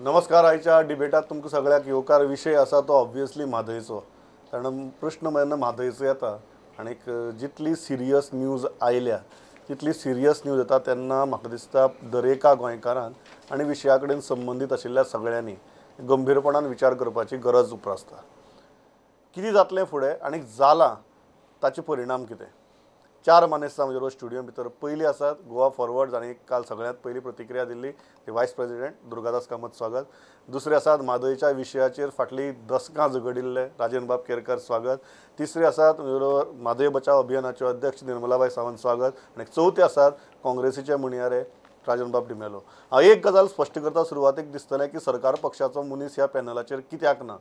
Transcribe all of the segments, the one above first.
नमस्कार. आयच्या डिबेटात तुमकां सगळ्याक येवकार विषय आसा तो ऑब्वियसली म्हादयचो. कारण प्रश्न म्हणून म्हादयचो येता आनी जितली सिरियस न्यूज आयल्या तितली सिरियस न्यूज येता तेन्ना म्हाका दिसता दरेका गोंयकारान आनी विशया कडेन संबंदीत आशिल्ल्या सगळ्यांनी गंभीरपणान विचार करपाची गरज उप्रासता. कितें जातलें फुडें आनी जालां ताचे परिणाम कितें. चार मानेस्तां म्हजे रोज स्टुडियो भितर पयलीं आसात गोवा फॉरवर्ड जाणें काल सगळ्यांत पयली प्रतिक्रिया दिल्ली ते वायस प्रेसिडेंट दुर्गादास कामत स्वागत. दुसरे आसात म्हादयच्या विशयाचेर फाटलीं दशकां झगडिल्ले राजन बाब केरकर स्वागत. तिसरे आसात म्हादय बचाव अभियानाचे अध्यक्ष निर्मलाबाई सावंत स्वागत. आनी चवथे आसात काँग्रेसीचे म्हणयारे राजन बाब डिमेलो. हांव एक गजाल स्पश्ट करता सुरवातेक दिसतलें की सरकार पक्षाचो मनीस ह्या पॅनलाचेर कित्याक ना.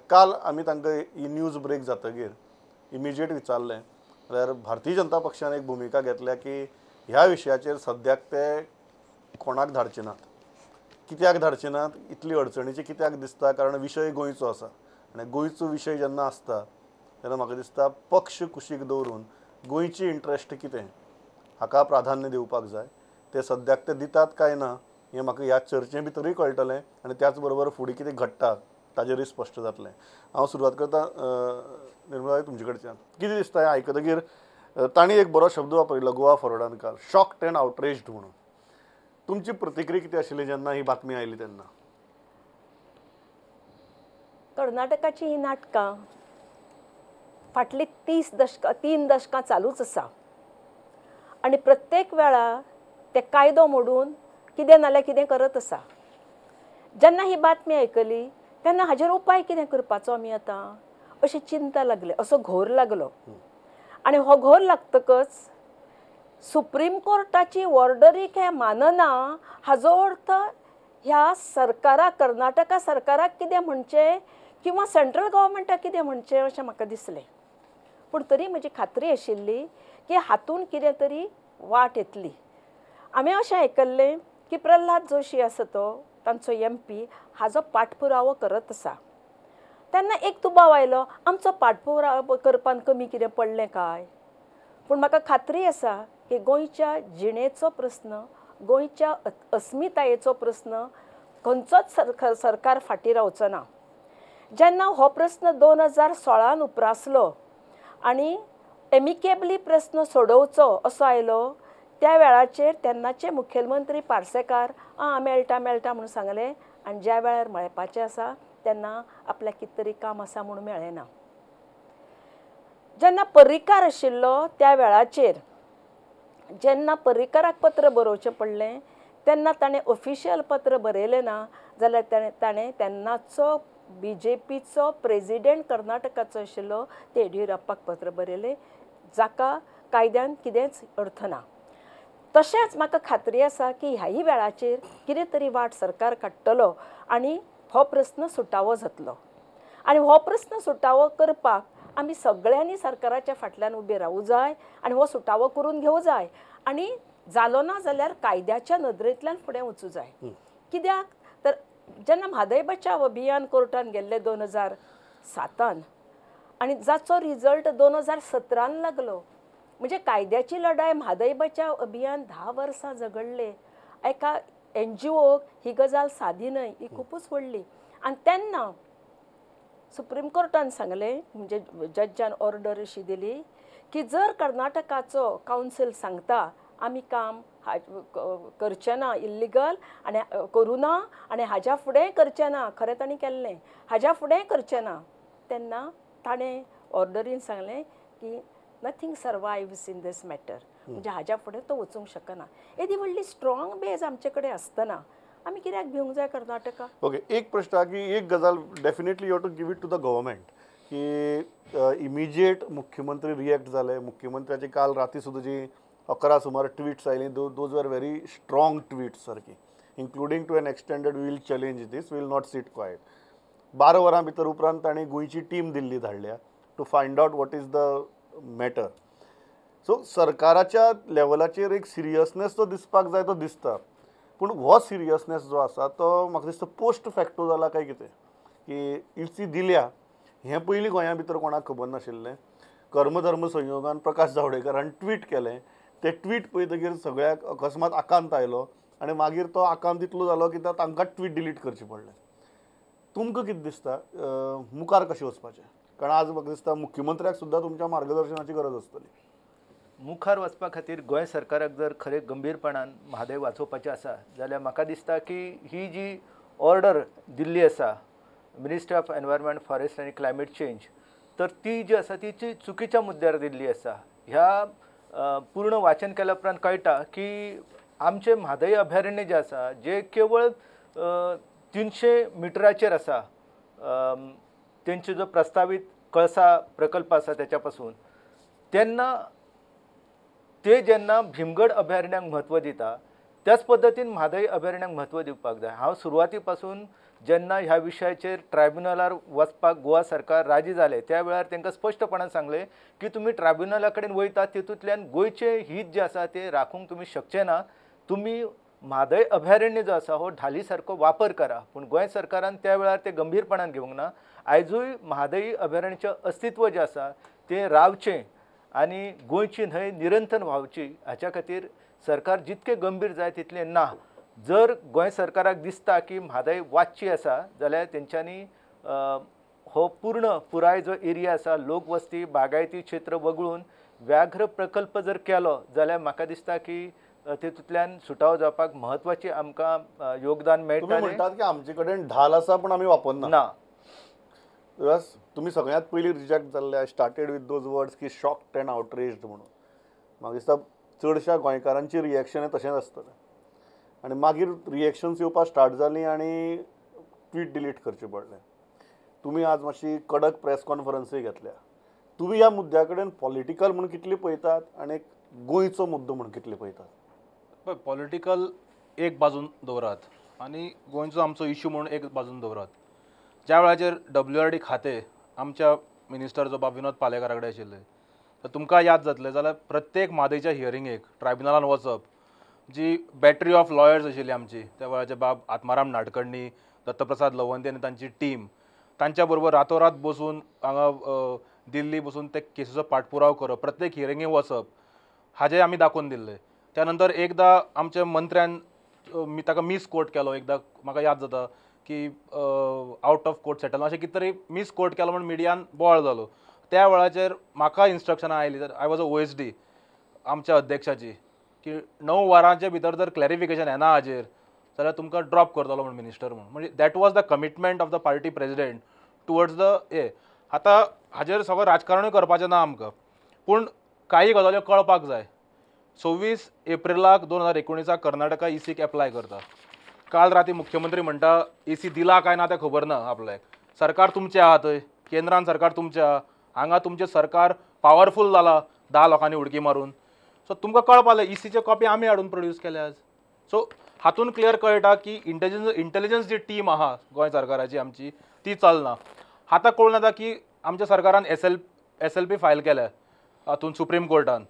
काल आमी तांकां ही न्यूज ब्रेक जातकीर इमिजिएट विचारलें जाल्यार भारतीय जनता पक्षान एक भुमिका घेतल्या की ह्या विशयाचेर सद्याक ते कोणाक धाडचे नात. कित्याक धाडचे नात, इतली अडचणीची कित्याक दिसता, कारण विशय गोंयचो आसा आनी गोंयचो विशय जेन्ना आसता तेन्ना म्हाका दिसता पक्ष कुशीक दवरून गोंयची इंट्रस्ट कितें हाका प्राधान्य दिवपाक जाय. ते सद्याक ते दितात काय ना हें म्हाका ह्या चर्चे भितरूय कळटलें आनी त्याच बरोबर फुडें कितें घडटा ताजेरूय स्पश्ट जातलें. हांव सुरवात करता निर्मला तुमचे कडच्यान. कितें दिसता हें आयकतकीर तांणी एक बरो शब्द वापरिल्लो गोवा फॉरवर्डान काल, शॉक्ड एंड आउटरेज्ड म्हणून. तुमची प्रतिक्रिया कितें आशिल्ली जेन्ना ही बातमी आयली तेन्ना? कर्नाटकाची ही नाटकां फाटली 3 दशकां चालूच आसा आनी प्रत्येक वेळा ते कायदो मोडून कितें नाल्यार कितें करत आसा. जेन्ना ही बातमी आयकली तेन्ना हाजेर उपाय कितें करपाचो आमी आतां अशी चिंता लागली, असो घोर लागलो. आनी हो घोर लागतकच सुप्रीम कोर्टाची ऑर्डरीक हें मानना हाजो अर्थ ह्या सरकाराक, कर्नाटका सरकाराक कितें म्हणचें किंवा सेंट्रल गव्हर्मेंटाक कितें म्हणचें अशें म्हाका दिसलें. पूण तरी म्हजी खात्री आशिल्ली की हातूंत कितें तरी वाट येतली. हांवें अशें आयकल्लें की प्रल्हाद जोशी आसा तो तांचो MP हाजो पाठपुरावो करत आसा. तेन्ना एक दुबाव आयलो, आमचो पाठपुरावो करपान कमी कितें पडलें काय. पूण म्हाका खात्री आसा की गोंयच्या जिणेचो प्रस्न, गोंयच्या अस्मितायेचो प्रस्न खंयचोच सरकार फाटीं रावचो ना. जेन्ना हो प्रस्न 2016 उप्रासलो आनी एमिकेबली प्रस्न सोडोवचो असो आयलो त्या वेळाचेर तेन्नाचे मुखेलमंत्री पार्सेकार मेळटा म्हणून सांगलें आनी ज्या वेळार मेळपाचें आसा तेन्ना आपल्याक कितें तरी काम आसा म्हणून मेळ्ळें ना. जेन्ना पर्रीकार आशिल्लो त्या वेळाचेर जेन्ना पर्रीकाराक पत्र बरोवचें पडलें तेन्ना ताणें ऑफिशियल पत्र बरयलें ना जाल्यार ताणें तेन्नाचो BJPचो प्रेजिडेंट कर्नाटकाचो आशिल्लो ते येडियुरप्पाक पत्र बरयलें, जाका कायद्यान कितेंच अर्थ ना. तशेंच म्हाका खात्री आसा की ह्याय वेळाचेर कितें तरी वाट सरकार काडटलो आनी हो प्रस्न सुटावो जातलो. आनी हो प्रस्न सुटावो करपाक आमी सगळ्यांनी सरकाराच्या फाटल्यान उबे रावूं जाय आनी हो सुटावो करून घेवं जाय. आनी जालो ना जाल्यार कायद्याच्या नदरेंतल्यान फुडें वचूं जाय. कित्याक तर जेन्ना म्हादय बचाव अभियान कोर्टान गेल्लें 2007 आनी जाचो रिजल्ट 2017 लागलो. म्हणजे कायद्याची लढाय म्हादय बचाव अभियान 10 वर्सां झगडले. एका NGOक ही गजाल सादी न्हय, ही खूबच व्हडली. आनी तेन्ना सुप्रीम कोर्टान सांगलें, म्हणजे जजान ऑर्डर अशी दिली की जर कर्नाटकाचो कावन्सील सांगता आमी काम करचें ना, इल्लिगल आनी करूं ना आनी हाज्या फुडें करचें ना, खरें तांणी केल्लें, हाज्या फुडें करचें ना, तेन्ना ताणें ऑर्डरीन सांगलें की नथींग सर्वायव्स इन दीस मॅटर. म्हणजे हाज्या फुडें तो वचूंक शकना. येदी व्हडली स्ट्रॉंग बेज आमचे कडेन आसतना आमी कित्याक भिवंक जाय कर्नाटका. ओके, एक प्रश्न हा की एक गजाल definitely you have to give it to the government की इमिजिएट मुख्यमंत्री रिएक्ट जाले. मुख्यमंत्र्याची काल राती सुद्दां जी 11 सुमार ट्विट्स आयली, दोज वर व्हेरी स्ट्रॉंग ट्विट्स सारकी, including to an extended will challenge this, will not sit quiet. 12 वरां भितर उपरांत ताणें गोंयची टीम दिल्ली धाडल्या to find out what is the matter. So सरकाराच्या लेवलाचेर एक सिरियसनेस तो दिसपाक जाय तो दिसता. पूण हो सिरियसनेस जो आसा तो म्हाका दिसता पोस्ट फॅक्टो जाला काय कितें, की इफ्सी दिल्या हें पयलीं गोंया भितर कोणाक खबर नाशिल्लें. कर्मधर्म संयोगान प्रकाश जावडेकरान ट्वीट केलें, तें ट्वीट पळयतकीर सगळ्याक अकस्मात आकांत आयलो आनी मागीर तो आकांत तितलो जालो की तांकां ट्वीट डिलीट करचें पडलें. तुमकां कितें दिसता मुखार कशें वचपाचें? कारण आज म्हाका दिसता मुख्यमंत्र्याक सुद्दां तुमच्या मार्गदर्शनाची गरज आसतली. मुखार वचपा खातीर गोंय सरकाराक जर खरें गंभीरपणान म्हादय वाचोवपाचें आसा जाल्यार म्हाका दिसता की ही जी ऑर्डर दिल्ली आसा मिनिस्ट्री ऑफ एनवायरमेंट फॉरेस्ट आनी क्लायमेट चेंज, तर ती जी आसा ती चुकीच्या मुद्द्यार दिल्ली आसा. ह्या पूर्ण वाचन केल्या उपरांत कळटा की आमचे म्हादय अभयारण्य जे आसा जे केवळ 300 मिटराचेर आसा, तेंचे जो प्रस्तावित कळसा प्रकल्प आसा त्याच्या पासून, तेन्ना ते जेन्ना भीमगड अभयारण्याक म्हत्व दिता त्याच पद्दतीन म्हादय अभयारण्याक म्हत्व दिवपाक जाय. हांव सुरवाती पासून जेन्ना ह्या विशयाचेर ट्रायब्युनलार वचपाक गोवा सरकार राजी जालें त्या वेळार तांकां स्पश्टपणान सांगलें की तुमी ट्रायब्युनला कडेन वयतात तितूंतल्यान गोंयचें हित जें आसा तें राखूंक तुमी शकचे ना. तुमी म्हादय अभयारण्य जो आसा हो ढाली सारको वापर करा. पूण गोंय सरकारान त्या वेळार ते गंभीरपणान घेवंक ना. आयजूय म्हादय अभयारण्याचें अस्तित्व जें आसा तें रावचें आनी गोंयची न्हंय निरंतर व्हांवची हाच्या खातीर सरकार जितकें गंभीर जाय तितलें ना. जर गोंय सरकाराक दिसता की म्हादय वाचची आसा जाल्यार तेंच्यांनी हो पुराय जो एरिया आसा लोकवस्ती बागायती क्षेत्र वगळून व्याघ्र प्रकल्प जर केलो जाल्यार म्हाका दिसता की तेतूंतल्यान सुटाव जावपाक म्हत्वाची आमकां योगदान तुम्ही मेळटलें. म्हणटात की आमचे कडेन ढाल आसा पण आमी वापरना. ना, बस तुम्ही सगळ्यात पयलीं रिजेक्ट जाल्ले I started with those words की शॉक्ड अँड आउटरेज्ड म्हणून. म्हाका दिसता चडशा गोंयकारांची रिएक्शन तशेंच आसतलें. आनी मागीर रिएक्शन्स येवपाक स्टार्ट जालीं आनी ट्वीट डिलीट करचें पडलें. तुमी आज मातशी कडक प्रेस कॉन्फरन्सूय घेतल्या. तुमी ह्या मुद्द्या कडेन पॉलिटिकल म्हणून कितली पळयतात आनी गोंयचो मुद्दो म्हणून कितले पळयतात? पळय, पॉलिटिकल एक बाजून दवरात आनी गोंयचो आमचो इश्यू म्हणून एक बाजून दवरात. ज्या वेळाचेर WRD खातें आमच्या मिनिस्टर जो बाब विनोद पालेकरा कडेन आशिल्लें, तर तुमकां याद जातलें जाल्यार प्रत्येक म्हादयच्या हियरिंगेक ट्रायब्युनलान वचप, जी बॅटरी ऑफ लॉयर्स आशिल्ली आमची त्या वेळाचे बाब आत्माराम नाडकर्णी, दत्तप्रसाद लवंदे आनी तांची टीम, तांच्या बरोबर रातोरात बसून हांगा दिल्ली बसून ते केसीचो पाठपुराव करप, प्रत्येक हियरिंगेक वचप, हाजें आमी दाखोवन दिल्लें. त्यानंतर एकदां आमच्या मंत्र्यान ताका मिस कोट केलो. एकदां म्हाका याद जाता की आउट ऑफ कोर्ट सेटल अशें कितें तरी मिस कोट केलो म्हणून मिडियान बोवाळ जालो. त्या वेळाचेर म्हाका इन्स्ट्रक्शनां आयलीं, आय वॉज अ OSD आमच्या अध्यक्षाची, की 9 वरांचे भितर जर क्लॅरिफिकेशन येना हाजेर जाल्यार तुमकां ड्रॉप करतलो म्हणून मिनिस्टर म्हणून. म्हणजे that was the commitment of the party president towards the हे. आतां हाजेर सगळें राजकारणूय करपाचें ना आमकां, पूण काही गजाल्यो कळपाक जाय. 26 एप्रिलाक 2019 कर्नाटका ECक एप्लाय करता. काल राती मुख्यमंत्री म्हणटा EC दिला काय ना तें खबर ना आपल्याक. सरकार तुमचें आहा थंय, केंद्रान सरकार तुमचें आहा, हांगा तुमचें सरकार पावरफूल जाला 10 लोकांनी उडकी मारून. सो तुमकां कळपाक जाय ECचे कॉपी आमी हाडून प्रोड्यूस केल्या आज. सो हातून क्लियर कळटा की इंटेलिजन्स जी टीम आहा गोंय सरकाराची आमची ती चलना. आतां कळून येता की आमच्या सरकारान SLP फायल केल्या हातून सुप्रीम कोर्टान.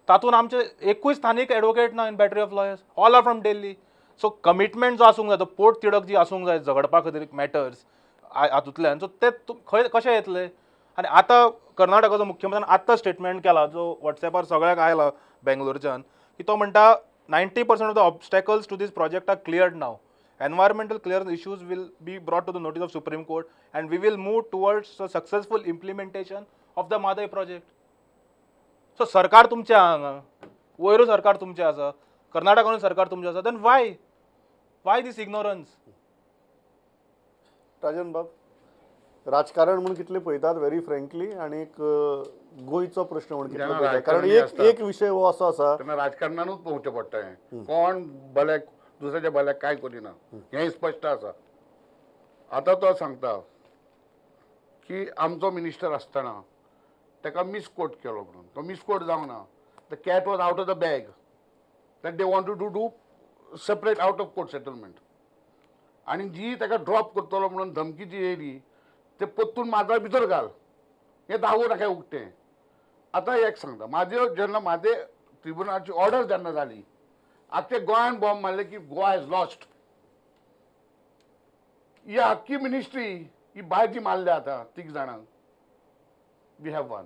तातूंत आमचे एकूय स्थानीक एडवोकेट ना in battery of lawyers, all are from Delhi. So commitment जो आसूंक जाय, तो पोट तिडक जी आसूंक जाय झगडपा खातीर मॅटर्स हातूंतल्यान, सो ते खंय कशें येतले. आनी आतां कर्नाटकाचो मुख्यमंत्र्यान आत्तां स्टेटमेंट केला जो WhatsAppar सगळ्याक आयला बेंगलोरच्यान, की तो म्हणटा 90% of the obstacles to this project are cleared नाव. Environmental clearance issues will be brought to the notice of Supreme Court and we will move towards a successful implementation of the Madai project. So सरकार तुमचें हांगा, वयरू सरकार तुमचें आसा, कर्नाटकानूय सरकार तुमचें आसा, then why this ignorance? Rajan बाब, राजकारण म्हणून कितले पळयतात व्हेरी फ्रँकली आनी गोंयचो प्रश्न म्हणून कितले पळयतात? कारण एक विशय हो असो आसा तेन्ना राजकारणानूच पळोवचें पडटा. हें कोण भल्याक दुसऱ्याच्या भल्याक कांय करिना हें स्पश्ट आसा. आतां तो सांगता की आमचो मिनिस्टर आसतना ताका मिसकोट केलो म्हणून. तो मिसकोट जावंक ना. The cat was out of the bag that they wanted to do separate out of court settlement. आनी जी ताका ड्रॉप करतलो म्हणून धमकी जी येयली ते परतून माझा भितर घाल, हें दावो नाका उकतें. आतां एक सांगता, जेन्ना म्हाजे ट्रिब्युनलाची ऑर्डर जेन्ना जाली, आख्या गोंयान बॉम्ब मारले की गोवा हॅज लॉस्ट. ही आख्खी मिनिस्ट्री ही भायर जी मारल्या आतां 3 जाणांक, we have one.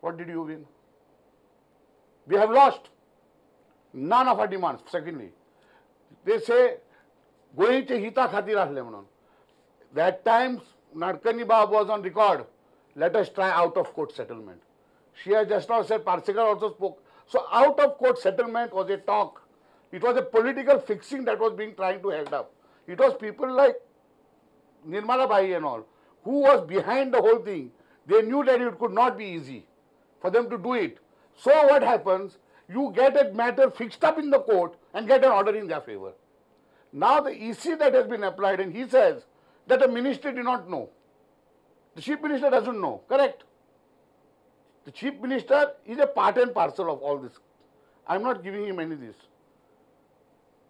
What did you win? We have lost. None of our demands. Secondly, ते से गोयीचे हिता खातीर आसले म्हणून. That time Nadkarni Bab was on record. Let us try out of court settlement. She has just now said, Parsekar also spoke. So out of court settlement was a talk. It was a political fixing that was being trying to held up. It was people like Nirmala Bai and all who was behind the whole thing. They knew that it could not be easy for them to do it. So what happens? You get a matter fixed up in the court and get an order in their favor. Now the EC that has been applied, and he says that the ministry did not know. The chief minister doesn't know, correct? The chief minister is a part and parcel of all this. I'm not giving him any this.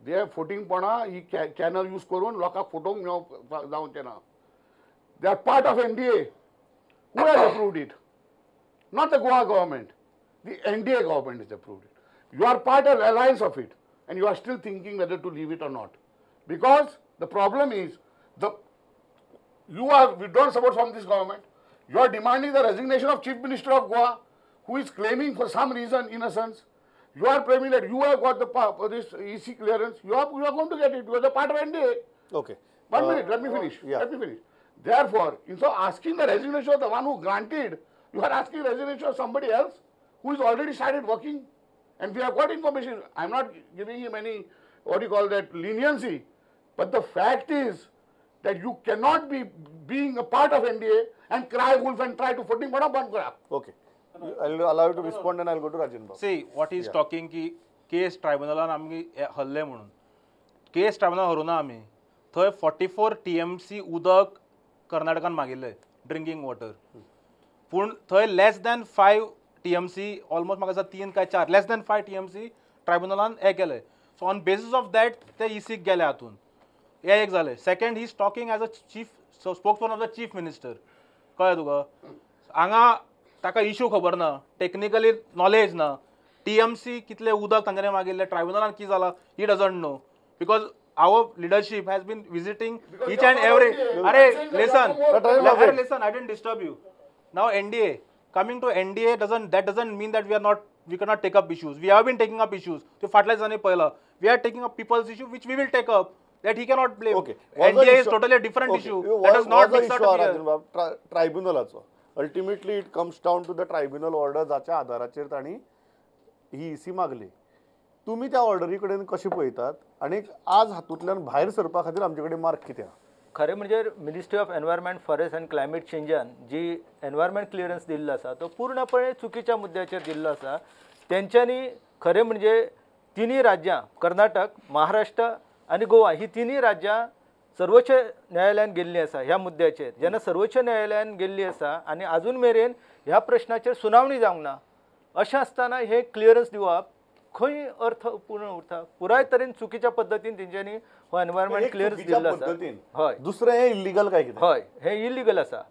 They are फोटिंगपणा ही channel use करून लोकांक फोटोंक जावचे ना. They are part of NDA. Who has approved it? Not the Goa government. The NDA government has approved it. You are part of alliance of it, and you are still thinking whether to leave it or not. Because the problem is, you are withdrawn support from this government. You are demanding the resignation of Chief Minister of Goa, who is claiming for some reason innocence. You are claiming that you have got this EC clearance. You are going to get it. You are the part of NDA. Okay. 1 minute, let me finish. yeah. Let me finish. Therefore, instead of asking the resignation of the one who granted, you are asking resignation of somebody else who is already started working. And we have got information. I am not giving him any, what do you call that, leniency. But the fact is that you cannot be being a part of NDA and cry wolf and try to footing bana ban kara. Okay. I'll allow you to respond and I'll go to Rajan Babu. See what is talking की केस ट्रायब्युनलान आमी हरले म्हणून केस tribunal हरूना आमी थंय 44 TMC उदक कर्नाटकान मागिल्लें drinking water पूण थंय लेस दॅन 5 TMC ऑलमोस्ट म्हाका दिसता 3 काय 4 लेस दॅन 5 TMC ट्रायब्युनलान हें केलें so on basis of that ते ECक गेले हातून हें एक जालें second he is talking as a chief spokesman of the chief minister कळ्ळें तुका हांगा ताका इशू खबर ना टेक्निकली नॉलेज ना TMC कितले उदक तांच्यांनी मागिल्लें ट्रायब्युनलान कितें जालां he doesn't know because our leadership has been visiting each and every अरे listen I didn't disturb you now NDA coming to NDA doesn't mean that we cannot take up issues. We have been taking up issues. तो फाटल्या दिसांनी पळयला we are taking up people's issue which we will take up that he cannot blame. Okay. NDA is totally a different issue. That is not mixed up here. ट्रायब्युनलाचो ultimately it comes down to the tribunal order जाच्या आधाराचेर तांणी ही EC मागली. तुम्ही त्या ऑर्डरी कडेन कशें पळयतात आनी आज हातूंतल्यान भायर सरपा खातीर आमचे कडेन मार्ग कितें आहा? खरें म्हणजे ministry of environment forest and climate चेंजान जी एनवायरमेंट क्लियरन्स दिल्लो आसा तो पूर्णपणे चुकीच्या मुद्द्याचेर दिल्लो आसा. तेंच्यांनी खरें म्हणजे तिनूय राज्यां कर्नाटक महाराष्ट्र आनी गोवा ही तिनूय राज्यां सर्वोच्च न्यायालयान गेल्लीं आसा ह्या मुद्द्याचेर. जेन्ना सर्वोच्च न्यायालयान गेल्ली आसा आनी आजून मेरेन ह्या प्रश्नाचेर सुनावणी जावंक ना अशें आसतना हे क्लियरन्स दिवप खंय अर्थपूर्ण उरता. पुराय तरेन चुकीच्या पद्दतीन तेंच्यांनी हो एनवायरमेंट क्लियरन्स दिल्लो आसा. हय दुसरें हें इल्लिगल काय कितें? हय हे इलिगल आसा.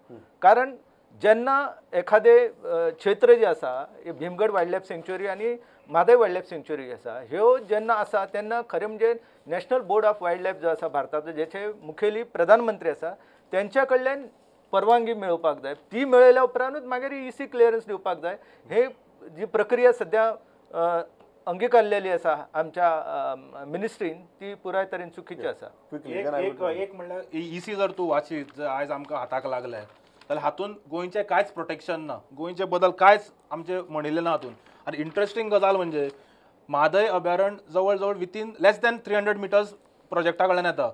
कारण जेन्ना एखादे क्षेत्र जे आसा भीमगड वायल्ड लायफ सँक्च्युरी आनी म्हादय वायल्ड लायफ सँक्च्युरी आसा ह्यो जेन्ना आसा तेन्ना खरें म्हणजे national board of wild life जो आसा भारताचो जेचे मुखेली प्रधानमंत्री आसा तेंच्या कडल्यान परवानगी मेळोवपाक जाय. ती मेळयल्या उपरांतूच मागीर EC क्लियरन्स दिवपाक जाय. हे जी प्रक्रिया सद्या अंगीकारलेली आसा आमच्या मिनिस्ट्रीन ती पुराय तरेन चुकीची आसा. एक म्हणल्यार EC जर तूं वाचीत आयज आमकां हाताक लागले जाल्यार हातून गोंयचें कांयच प्रोटेक्शन ना गोंयचे बद्दल कांयच आमचें म्हणिल्लें ना हातून. आनी इंट्रस्टींग गजाल म्हणजे म्हादय अभयारण्य जवळ जवळ विथीन लेस दॅन 300 मिटर्स प्रोजेक्टा कडल्यान येता.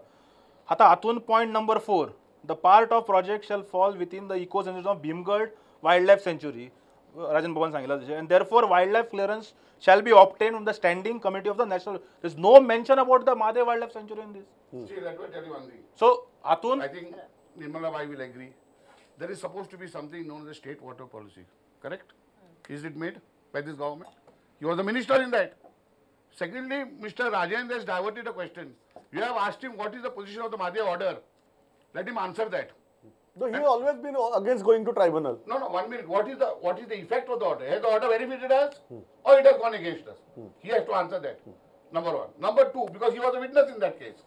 आतां हातून point number 4 the part of project shall fall within the eco century of Bhimgad wildlife सँच्युरी राजन बाबान सांगितलं तशें and therefore wildlife clearance shall be obtained from the standing committee of the national. There is no mention about the Madhe Wildlife Sanctuary in this. See, let me tell you one thing. So, Atun, I think Nirmala Bai will agree. There is supposed to be something known as a state water policy, correct? Is it made by this government? He was the minister in that. Secondly, Mr. Rajendra has diverted a question. You have asked him what is the position of the Madhe order. Let him answer that. No, he always been against going to tribunal. No, 1 minute. What is the effect of the order? Has the order benefited us or it has gone against us? He has to answer that. Number one. Number two, because he was a witness in that case.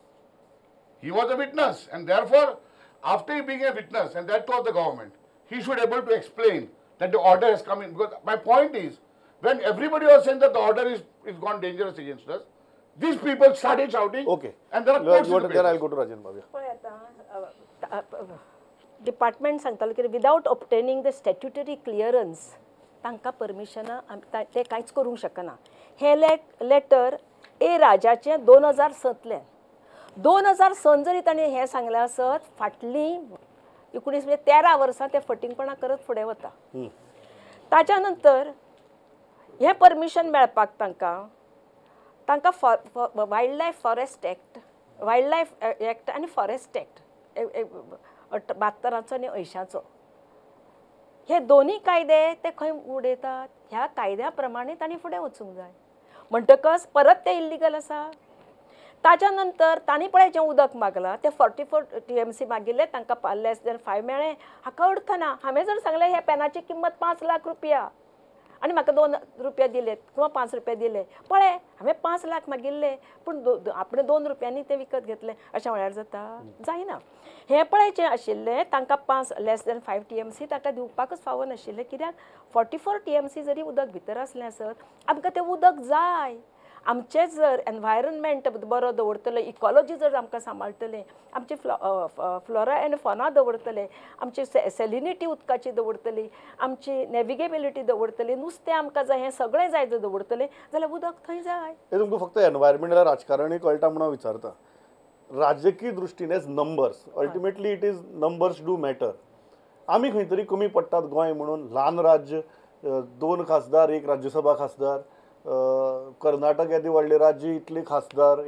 He was a witness, and therefore, after being a witness, and that was the government, he should be able to explain that the order has come in. Because my point is, when everybody was saying that the order is gone dangerous against us, these people started shouting. Okay. And there are quotes in the Then I'll papers. go to Rajan Bhavya. पळय आतां department सांगतालो की without obtaining the statutory clearance तांकां परमिशनां ते कांयच करूंक शकना. हे लेटर ए राजाचें 2007तलें. 2007 जरी ताणें हें सांगलें आसत फाटलीं 13 वर्सां ते फटींगपणां करत फुडें वता. ताच्या नंतर हें परमिशन मेळपाक तांकां wild life forest act, wild life act आनी फॉरेस्ट एक्ट 72 आनी 80 हे दोनी कायदे ते खंय उडयतात. ह्या कायद्या प्रमाणे तांणी फुडें वचूंक जाय. म्हणटकच परत ते इल्लिगल आसा. ताच्या नंतर तांणी पळय जें उदक मागलां तें 44 TMC मागिल्लें तांकां लेस दॅन 5 मेळ्ळें. हाका अर्थ ना. हांवें जर सांगलें ह्या पेनाची किंमत 5 लाख रुपया आनी म्हाका 2 रुपया दिले किंवा 5 रुपया दिले, पळय हांवें 5 लाख मागिल्ले पूण आपणें 2 रुपयांनी ते विकत घेतले अशें म्हळ्यार जाता? जायना. हें पळय जें आशिल्लें तांकां 5 लेस दॅन 5 TMC ताका दिवपाकच फावो नाशिल्लें. कित्याक 44 TMC जरी उदक भितर आसलें आसत आमकां तें उदक जाय. आमचें जर एनवायरनमेंट बरो दवरतले, इकॉलॉजी जर आमकां सांबाळटले, आमची फ्लोरा एंड फॉना दवरतले, आमची सॅलिनिटी उदकाची दवरतली, आमची नॅविगेबिलिटी दवरतली, नुस्तें आमकां जाय हें सगळें जाय जर दवरतलें जाल्यार उदक थंय जाय. हे तुमकां फक्त एनवायरमेंटल राजकारणी कळटा म्हणून विचारता. राजकीय दृश्टीन as numbers ultimately it is numbers do matter. आमी खंय तरी कमी पडटात गोंय म्हणून. ल्हान राज्य, 2 खासदार, 1 राज्यसभा खासदार. कर्नाटक येदी व्हडले राज्य, इतले खासदार,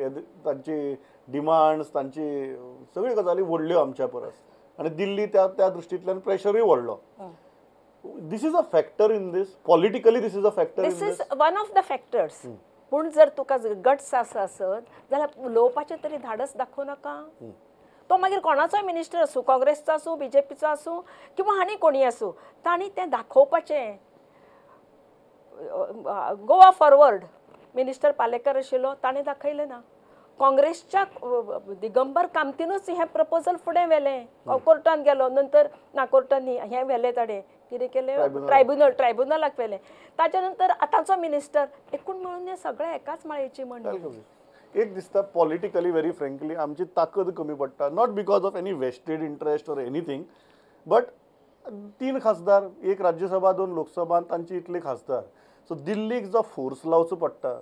तांची डिमांड्स, तांची सगळी गजाली व्हडल्यो आमच्या परस. आनी दिल्ली त्या दृश्टींतल्यान प्रेशरूय व्हडलो. This is a factor in this. Politically this is a factor in this this. Is one of the factors. पूण जर तुका गट्स आसत जाल्यार उलोवपाचें तरी धाडस दाखोव नाका. तो मागीर कोणाचोय मिनिस्टर आसूं, काँग्रेसचो आसूं, BJPचो आसूं किंवा आनी कोणी आसूं, तांणी तें दाखोवपाचें. गोवा फॉरवर्ड मिनिस्टर पालेकर आशिल्लो ताणें दाखयलें ना. काँग्रेसच्या दिगंबर कामतीनूच हें प्रपोजल फुडें व्हेलें. कोर्टान गेलो, नंतर ना कोर्टान हें व्हेलें ताणें कितें केलें ट्रायब्युनलाक व्हेलें. ताच्या नंतर आतांचो मिनिस्टर एकूण मेळून हें सगळें एकाच माळयेची म्हणून एक दिसता पॉलिटिकली व्हेरी फ्रँकली आमची ताकद कमी पडटा. Not because of any vested interest or anything, but 3 खासदार, 1 राज्यसभा, 2 लोकसभा, तांची इतले खासदार. सो दिल्लीक जो फोर्स लावचो पडटा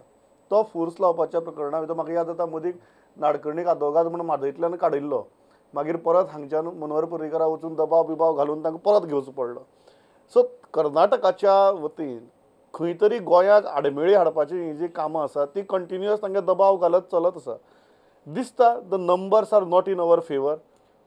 तो फोर्स लावपाच्या प्रकरणा भितर म्हाका याद जाता मदीं नाडकर्णीक आदवोगाद म्हणून म्हादयंतल्यान काडिल्लो. मागीर परत हांगच्यान मनोहर पर्रीकरा वचून दबाव बिबाव घालून तांकां परत घेवचो पडलो. सो कर्नाटकाच्या वतीन खंय तरी गोंयाक आडमेळी हाडपाची ही जी कामां आसात ती कंटिन्युअस तांकां दबाव घालत चलत आसा. दिसता the numbers are not in our favour.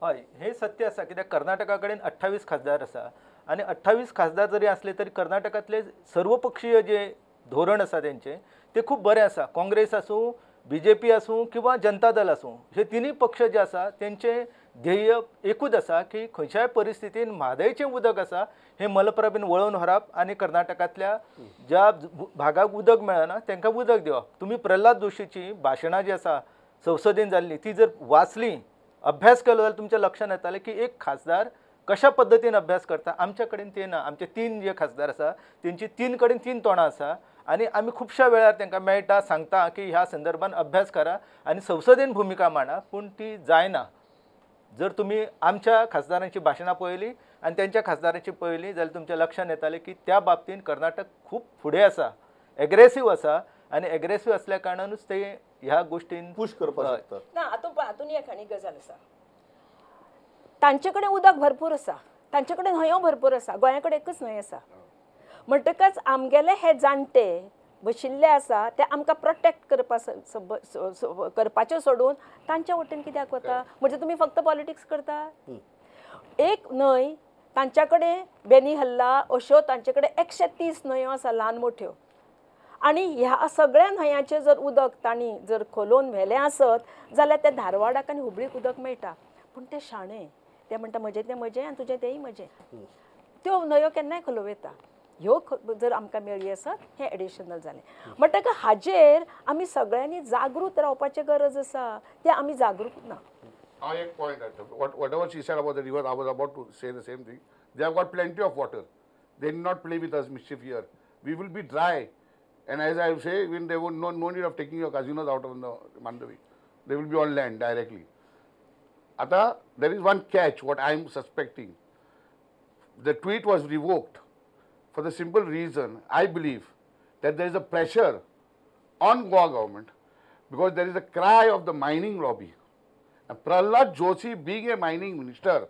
हय, हे सत्य आसा. कित्याक कर्नाटका कडेन 28 खासदार आसा आनी 28 खासदार जरी असले तरी कर्नाटकांतले सर्वपक्षीय जे धोरण आसा तेंचें ते खूब बरें आसा. काँग्रेस आसूं, BJP आसूं किंवा जनता दल आसूं, हे तिनूय पक्ष जे आसा तेंचें ध्येय एकूच आसा की खंयच्याय परिस्थितीन म्हादयचें उदक आसा हें मलप्रभेन वळोवन व्हरप आनी कर्नाटकांतल्या ज्या भागाक उदक मेळना तांकां उदक दिवप. तुमी प्रल्हाद जोशीची भाशणां जी आसा संसदेन जाल्ली ती जर वाचली, अभ्यास केलो जाल्यार तुमच्या लक्षांत येतालें की एक खासदार कशा पद्दतीन अभ्यास करता. आमच्या कडेन ते ना. आमचे 3 जे खासदार आसा तेंची 3 कडेन 3 तोंडां आसा आनी आमी खुबश्या वेळार तांकां मेळटा, सांगता की ह्या संदर्भान अभ्यास करा आनी संसदेन भुमिका मांडा, पूण ती जायना. जर तुमी आमच्या खासदारांची भाशणां पळयलीं आनी तेंच्या खासदारांची पळयलीं जाल्यार तुमच्या लक्षांत येतालें की त्या बाबतीन कर्नाटक खूब फुडें आसा, एग्रेसीव आसा आनी एग्रेसीव असल्या कारणानूच ते ह्या गोश्टीन पुश करपाक शकतात. ना. हातून एक आनी गजाल आसा. तांचे कडेन उदक भरपूर आसा, तांचे कडेन न्हंयो भरपूर आसा, गोंया कडेन एकच न्हंय आसा. म्हणटकच आमगेले हे जाणटे बशिल्ले आसा ते आमकां प्रोटेक्ट करपाचें सोडून तांच्या वटेन कित्याक वता? म्हणजे तुमी फक्त पॉलिटिक्स करता. एक न्हंय तांच्या कडेन बेनी हल्ला अश्यो तांचे कडेन 130 न्हंयो आसा ल्हान मोठ्यो. आनी ह्या सगळ्या न्हंयांचें जर उदक तांणी जर खोलोवन व्हेलें आसत जाल्यार ते धारवाडाक आनी हुबळीक उदक मेळटा. पूण ते शाणे, ते म्हणटा म्हजें तें म्हजें आनी तुजें तेंय म्हजें. त्यो न्हंयो केन्नाय खोलोव येता. ह्यो जर आमकां मेळ्ळी आसत हें एडिशनल जालें. म्हणटकच हाजेर आमी सगळ्यांनी जागृत रावपाची गरज आसा. ते आमी जागृत ना. एक point whatever she said about the river, I was about to say the same thing. They have got plenty of water. They need not play with us mischief here. We will be dry And as I say, even they would no need of taking your casinos out of the Mandavi. They will be on land directly. Ata, there is one catch, what I am suspecting. The tweet was revoked for the simple reason, I believe, that there is a pressure on Goa government because there is a cry of the mining lobby. And Prahlad Joshi, being a mining minister,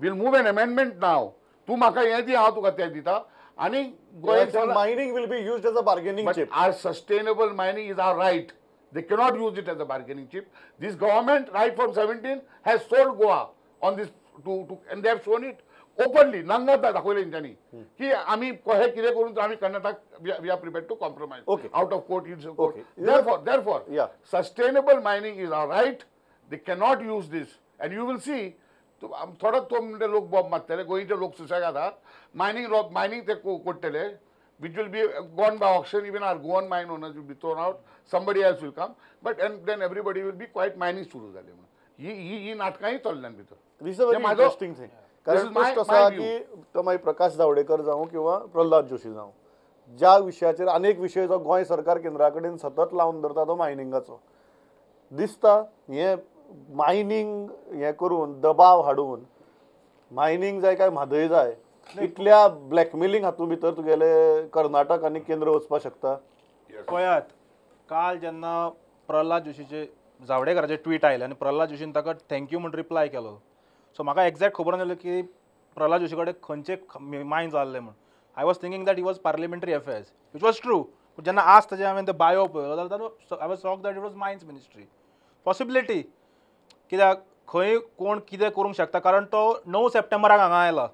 will move an amendment now. Tu maka ye di, haan tuka te dita. Ani mining will be used as a bargaining but chip. our sustainable mining is our right. They cannot use it as a bargaining chip. This government, right from 17, has sold Goa on this and they have shown it openly. Nanga दाखवले इंच्यानी की आम्ही हे किती करून आम्ही Karnataka we are prepared to compromise. Okay. Out of court is court. Okay. Therefore, Yeah. sustainable mining is our right. They cannot use this, and you will see. थोड़ा तो म्हणजे लोक बॉब मारतले गोयचे लोक सुसेगादात मायनिंग ते कोट्टले which will be gone by auction. Even our Goan mine owners will be thrown out. Somebody else will come, but and then everybody will be quite mining सुरू झाले म्हणून ही नाटकांही चालल्यान भितर. This a very interesting thing. कारण प्रश्न असा की तो मागीर प्रकाश जावडेकर जावं किंवा प्रल्हाद जोशी जावं, ज्या विशयाचेर अनेक विशय जो गोंय सरकार केंद्रा कडेन सतत लावन धरता तो मायनिंगाचो दिसता. हे मायनिंग हे करून दबाव हाडून मायनिंग जाय काय म्हादय जाय इतल्या ब्लॅकमेलिंग हातूंत भितर तुगेले कर्नाटक आनी केंद्र वचपाक शकता. पळयात, काल जेन्ना प्रल्हाद जोशीचे जावडेकराचे ट्वीट आयले आनी प्रल्हाद जोशीन ताका थँक्यू म्हूण रिप्लाय केलो. सो म्हाका एक्झॅक्ट खबर नासलें की प्रल्हाद जोशी कडेन खंयचे मायन जाल्ले म्हूण. I was thinking that he was parliamentary affairs which was true. जेन्ना आज ताजें हांवें तें बायो पळयलो जाल्यार I was shock that it was mines ministry. Possibility कित्याक खंय कोण कितें करूंक शकता, कारण तो 9 सप्टेंबराक हांगा आयला.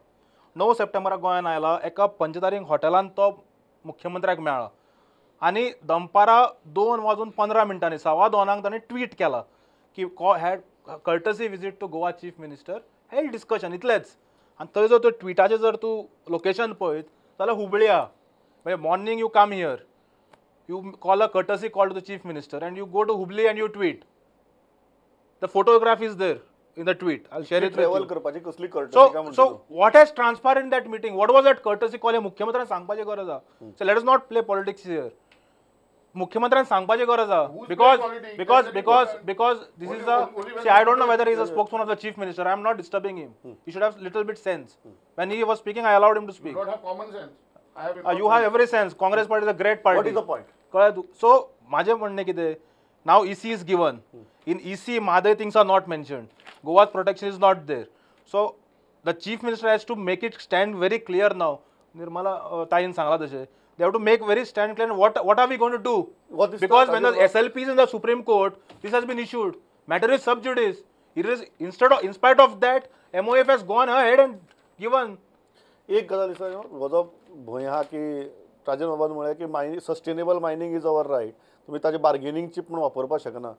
9 सप्टेंबराक गोंयांत आयला. एका पंचतारीक हॉटेलांत तो मुख्यमंत्र्याक मेळ्ळा आनी दनपारां 2:15 2:15 ताणें ट्वीट केला की had courtesy visit to Goa chief minister held discussion इतलेंच. आनी थंय जर तो ट्विटाचें जर तूं लोकेशन पळयत जाल्यार हुबळी आहा. म्हणजे morning you come here, you call a courtesy call to the chief minister and you go to Hubli and you tweet. The photograph is there in the tweet. I'll share it with travel you. करपाची कसली courtesy So what has transpired in that meeting? What was that courtesy call? हे मुख्यमंत्र्यान सांगपाची गरज आहा. So let us not play politics here. मुख्यमंत्र्यान सांगपाची गरज आहा because this is a see, I don't know whether he is a spokesman of the chief minister. I am not disturbing him. He should have little bit sense. When he was speaking, I allowed him to You speak. don't have common sense. I have You have every sense. Congress party is a great party. What is the point? कळ्ळें? So माझे म्हणणे कितें, now EC is given. In EC, Mahaday things are not mentioned. Goa's protection is not there. So the chief minister has to make it stand very clear now. Nirmala ताईन सांगला तशें. They have to make very stand clear what are we going to do? What is Because the- when the SLP is in the Supreme Court, this has been issued. Matter is sub judice. In spite of that, MOF has gone ahead and given. एक गजाल दिसता हो जो भंय आहा की राजन बाबान म्हळें की mining sustainable mining is our right. तुमी ताजे बार्गेनिंग चीप म्हणून वापरपाक शकना.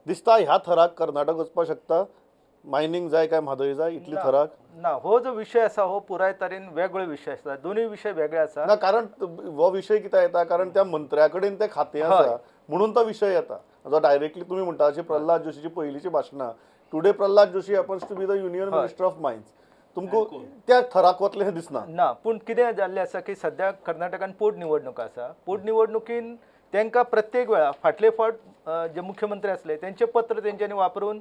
दिसता ह्या थराक कर्नाटक वचपाक शकता. मायनिंग जाय काय म्हादय जाय इतली थराक ना. हो जो विषय आसा हो पुराय तरेन वेगळे विषय आसा. दोन्ही विषय वेगळे आसा. ना, कारण हो विशय कित्याक येता, कारण त्या मंत्र्या कडेन तें खातें आसा म्हणून तो विशय येता. जो डायरेक्टली तुमी म्हणटा अशी प्रल्हाद जोशीची पयलींची भाशणां. Today Pralhad Joshi happens to be the union minister of mines. तुमकां त्या थराक वतले हें दिसना ना. पूण कितें जाल्लें आसा की सद्या कर्नाटकान पोटनिवडणूक आसा. पोटनिवडणुकीन तांकां प्रत्येक वेळा फाटले फावट जे मुख्यमंत्री आसले तेंचे पत्र तेंच्यांनी वापरून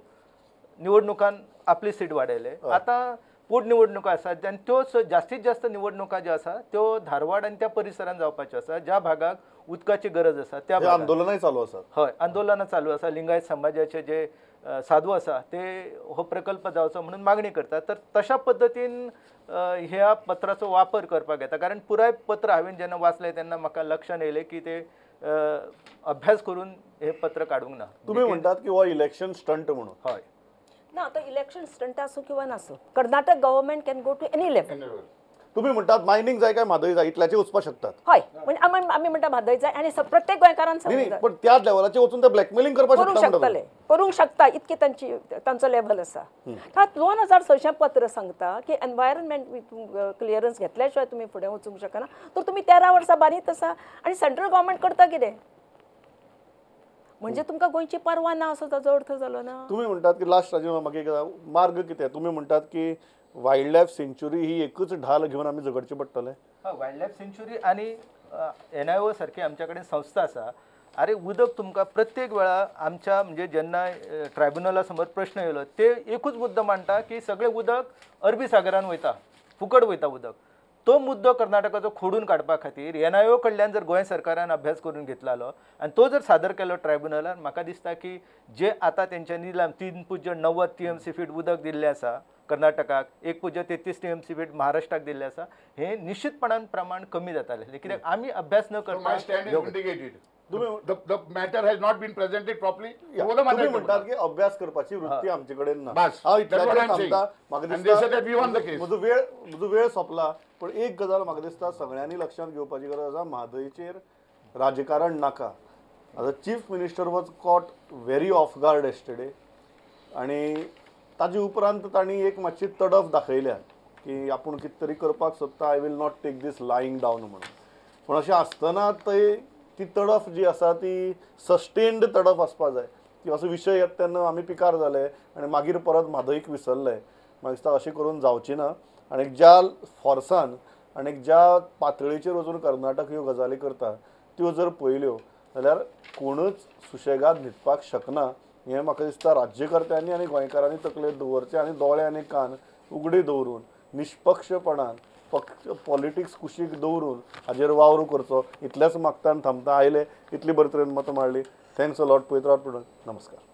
निवडणुकान आपली सीट वाडयले. आतां पोटनिवडणुका आसात आनी त्यो जास्तीत जास्त निवडणुका ज्यो आसा त्यो धारवाड आनी त्या परिसरान जावपाच्यो आसा ज्या भागाक उदकाची गरज आसा त्या भागाक. आंदोलनाय चालू आसात. हय, आंदोलनां चालू आसा. लिंगायत समाजाचे जे साधू आसा ते हो प्रकल्प जावचो म्हणून मागणी करतात. तर तशा पद्दतीन ह्या पत्राचो वापर करपाक येता. कारण पुराय पत्र हांवें जेन्ना वाचलें तेन्ना म्हाका लक्षान येयलें की ते अभ्यास करून हे पत्र काडूंक ना. तुम्ही म्हणटात की हो इलेक्शन स्टंट म्हणून. हय ना, तो इलेक्शन स्टंट आसूं किंवा नासूं, Karnataka government can go to any level. तुम्ही म्हणटात मायनिंग जाय काय म्हादय जाय इतल्याचे वचपाक शकतात. हय, म्हणजे आमी म्हणटा म्हादय जाय आनी प्रत्येक गोंयकारान नाही, पण त्या लेवलाचे वचून ते ब्लॅकमेलिंग करपाक करूंक शकता शकतले, करूंक शकता. इतकी तांचो लेवल आसा. 2006 पत्र सांगता की एनवायरमेंट क्लियरन्स घेतल्या शिवाय तुम्ही फुडें वचूंक शकना. तर तुम्ही 13 वर्सां बारीत आसा आनी सेंट्रल गव्हर्मेंट करता कितें? म्हणजे तुमकां गोंयची पर्वा ना असो ताचो अर्थ जालो ना. तुम्ही म्हणटात की लास्ट राजीनामा म्हाका एक मार्ग कितें तुम्ही म्हणटात की वायल्ड लायफ सेंच्युरी ही एकच ढाल घेवन आमी झगडचे पडटले. वायल्ड लायफ सेंच्युरी आनी NIO सारखी आमच्या कडेन संस्था आसा अरे उदक तुमकां प्रत्येक वेळा आमच्या म्हणजे जेन्ना ट्रायब्युनला समोर प्रश्न येयलो ते एकूच मुद्दो मांडटा की सगळें उदक अरबी सागरान वयता फुकट वयता उदक तो मुद्दो कर्नाटकाचो खोडून काडपा खातीर NIO कडल्यान जर गोंय सरकारान अभ्यास करून घेतलेलो आनी तो जर सादर केलो ट्रायब्युनलान म्हाका दिसता की जे आतां तेंच्यांनी 3.90 TMC फीट उदक दिल्लें आसा कर्नाटकाक 1.33 TMC फीट महाराष्ट्राक दिल्लें आसा हे निश्चितपणान प्रमाण कमी जातालें कित्याक आमी अभ्यास न So my stand is करता vindicated. The matter has not been presented properly. तुम्ही म्हणतात की अभ्यास करपाची वृत्ती आमचे कडेन ना बस. हांव That's what इतल्याकडेन I'm saying. थांबता म्हाका And they said that we won the दिसता case. म्हजो वेळ सोंपला पण एक गजाल म्हाका दिसता सगळ्यांनी लक्षात घेवपाची गरज आसा म्हादयचेर राजकारण नाका आतां chief minister was caught very of guard yesterday आनी ताजे उपरांत तांणी एक मातशी तडफ दाखयल्या की आपूण कितें तरी करपाक सोदता I will not take this lying down म्हणून पूण अशें आसतना ती तडफ जी आसा ती सस्टेन्ड तडफ आसपा जाय की असो विशय येता तेन्ना आमी पिकार जाले आनी मागीर परत म्हादयक विसरले म्हाका दिसता अशें करून जावचें ना आनी ज्या फोर्सान आनी ज्या पातळीचेर वचून कर्नाटक ह्यो गजाली करता त्यो जर पळयल्यो जाल्यार कोणूच सुशेगाद न्हिदपाक शकना हें म्हाका दिसता राज्यकर्त्यांनी आनी गोंयकारांनी तकलेर दवरचें आनी दोळे आनी कान उगडे दवरून निश्पक्षपणान पॉलिटिक्स कुशीक दवरून हाजेर वावर करचो इतलेंच मागता आनी थांबता आयले इतली बरे तरेन मतां मारली थँक्स अ लॉट पळयत रावत नमस्कार.